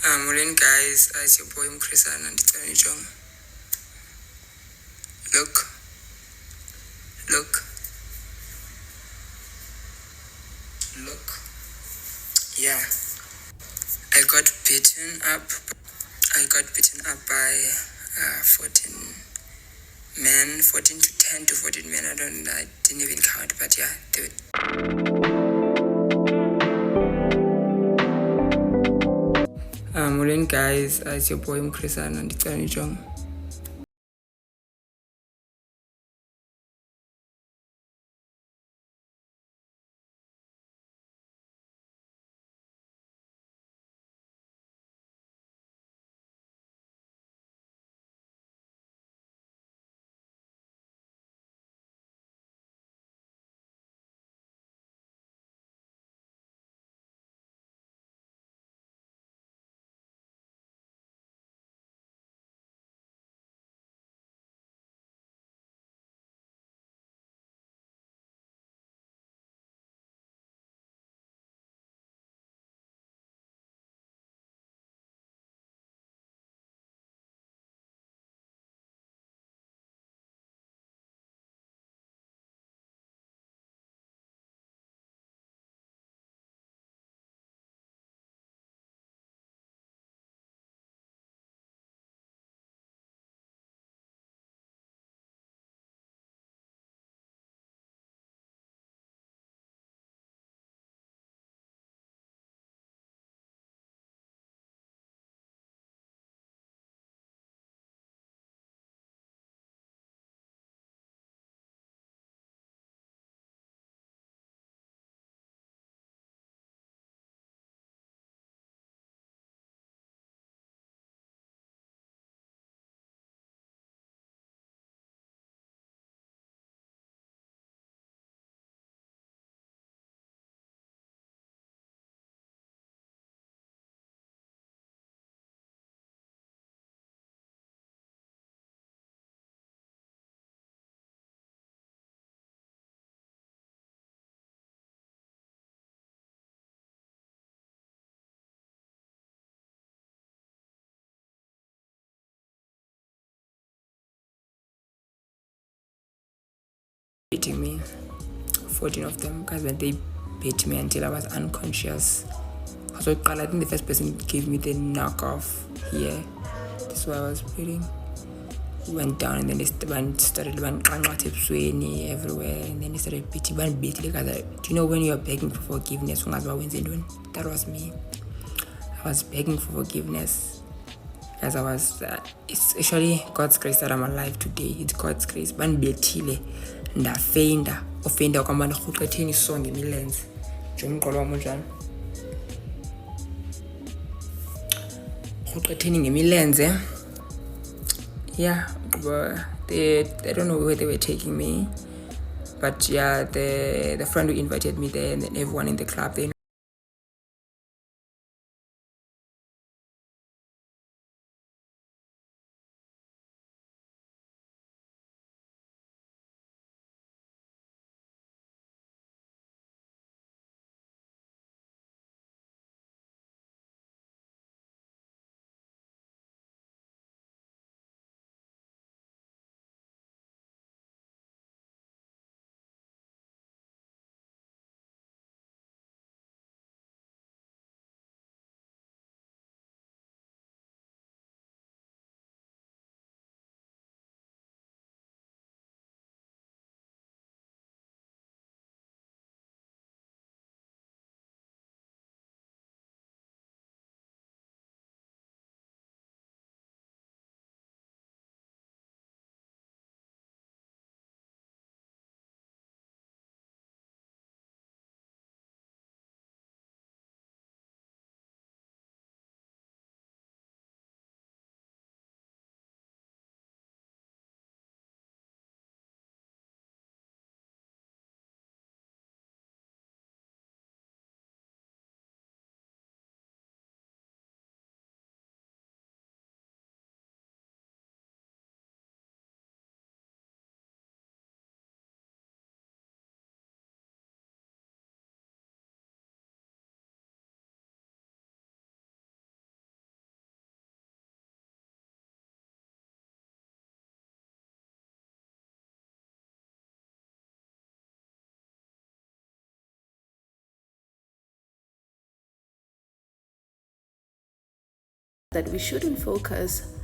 Morning guys, it's your boy Mkrisana and it's John. Look, look, look. Yeah, I got beaten up. I got beaten up by 14 men, 14 to 10 to 14 men. I didn't even count, but yeah, they Morning guys, it's your boy Mkrisana and it's John. Beating me, 14 of them, because when they beat me until I was unconscious. So I think the first person gave me the knockoff here. That's why I was bleeding. Went down and then they started everywhere, and then they started beating. Do you know when you're begging for forgiveness? That was me. I was begging for forgiveness because I was. It's actually God's grace that I'm alive today. It's God's grace. Banibethile, ndafenda, ofenda kwamba ndikhuqetheni isonge imilenze. Nje umqolo wam unjani. Rhuqetheni ngemilenze. Yeah, but I don't know where they were taking me, but yeah, the friend who invited me there and then everyone in the club, they that we shouldn't focus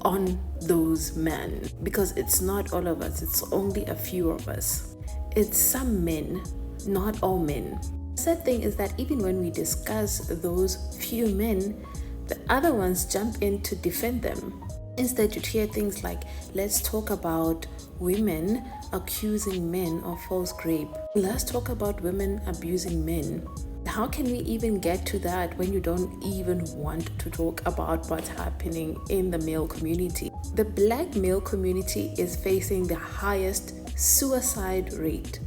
on those men, because it's not all of us, it's only a few of us. It's some men, not all men. The sad thing is that even when we discuss those few men, the other ones jump in to defend them. Instead, you'd hear things like, let's talk about women accusing men of false rape. Let's talk about women abusing men. How can we even get to that when you don't even want to talk about what's happening in the male community? The black male community is facing the highest suicide rate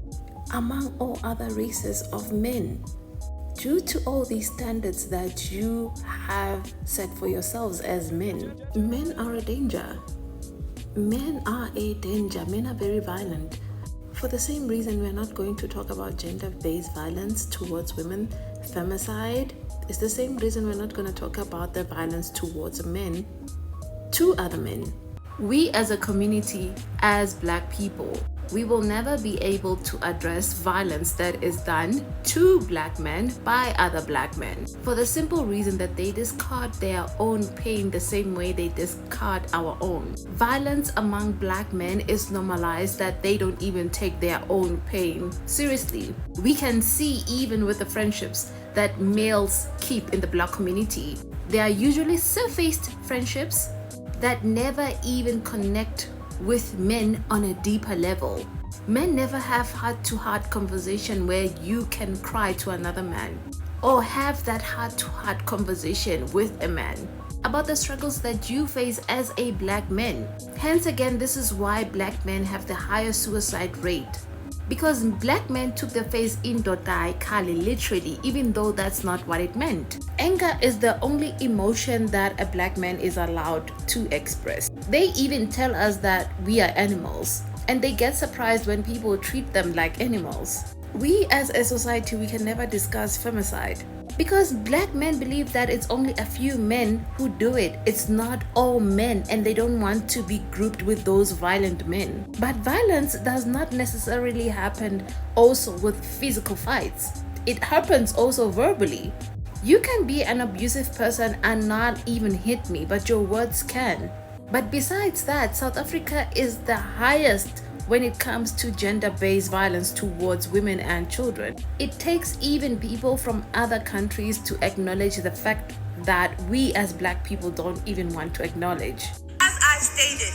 among all other races of men, due to all these standards that you have set for yourselves as men. Men are a danger. Men are a danger. Men are very violent. For the same reason, we're not going to talk about gender-based violence towards women. Femicide is the same reason we're not going to talk about the violence towards men to other men. We as a community, as black people, we will never be able to address violence that is done to black men by other black men, for the simple reason that they discard their own pain the same way they discard our own. Violence among black men is normalized that they don't even take their own pain seriously. We can see even with the friendships that males keep in the black community, they are usually surfaced friendships that never even connect with men on a deeper level. Men never have heart-to-heart conversation where you can cry to another man, or have that heart-to-heart conversation with a man about the struggles that you face as a black man. Hence again, this is why black men have the higher suicide rate, because black men took the phrase "indodai kali" literally, even though that's not what it meant. Anger is the only emotion that a black man is allowed to express. They even tell us that we are animals, and they get surprised when people treat them like animals. We as a society, we can never discuss femicide, because black men believe that it's only a few men who do it. It's not all men, and they don't want to be grouped with those violent men. But violence does not necessarily happen also with physical fights. It happens also verbally. You can be an abusive person and not even hit me, but your words can. But besides that, South Africa is the highest when it comes to gender-based violence towards women and children. It takes even people from other countries to acknowledge the fact that we as black people don't even want to acknowledge. As I stated,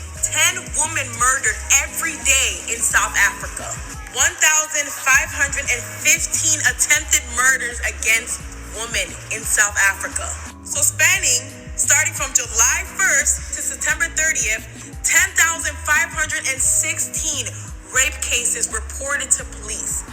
10 women murdered every day in South Africa. 1,515 attempted murders against women in South Africa. So starting from July 1st to September 30th, 10,516 rape cases reported to police.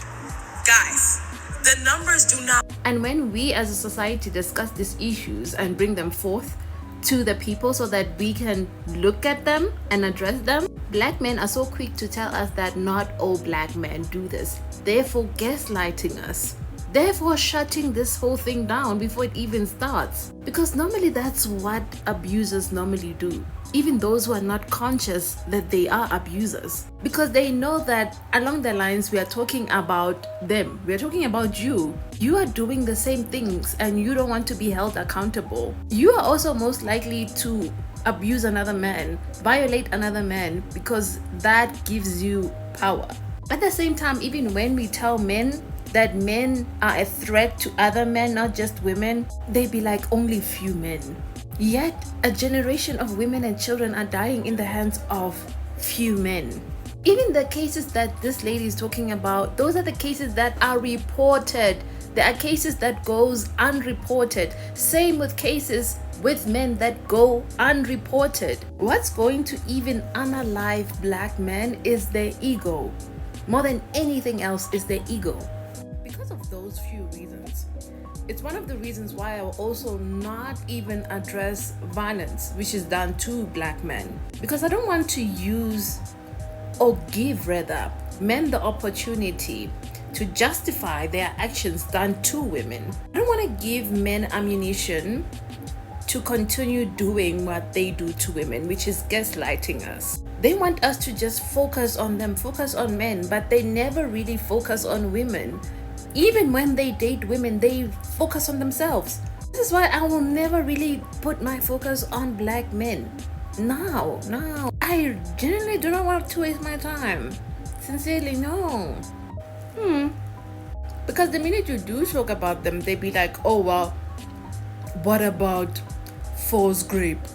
Guys, the numbers do not. And when we as a society discuss these issues and bring them forth to the people so that we can look at them and address them, black men are so quick to tell us that not all black men do this, therefore gaslighting us, therefore shutting this whole thing down before it even starts. Because normally that's what abusers normally do, even those who are not conscious that they are abusers, because they know that along the lines we are talking about them, we are talking about you. You are doing the same things and you don't want to be held accountable. You are also most likely to abuse another man, violate another man, because that gives you power. At the same time, even when we tell men that men are a threat to other men, not just women, they be like, only few men. Yet a generation of women and children are dying in the hands of few men. Even the cases that this lady is talking about, those are the cases that are reported. There are cases that goes unreported. Same with cases with men that go unreported. What's going to even unalive black men is their ego. More than anything else is their ego. Because of those few reasons, it's one of the reasons why I will also not even address violence which is done to black men, because I don't want to use, or give rather, men the opportunity to justify their actions done to women. I don't want to give men ammunition to continue doing what they do to women, which is gaslighting us. They want us to just focus on them, focus on men, but they never really focus on women. Even when they date women, they focus on themselves. This is why I will never really put my focus on black men. No. I genuinely do not want to waste my time. Sincerely, no. Because the minute you do talk about them, they be like, oh well, what about forced rape?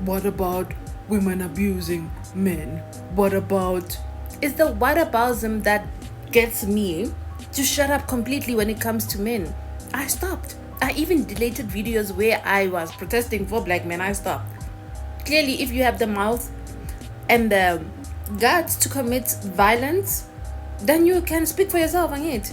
What about women abusing men? What about... It's the whataboutism that gets me to shut up completely when it comes to men. I stopped. I even deleted videos where I was protesting for black men. I stopped. Clearly, if you have the mouth and the guts to commit violence, then you can speak for yourself on it.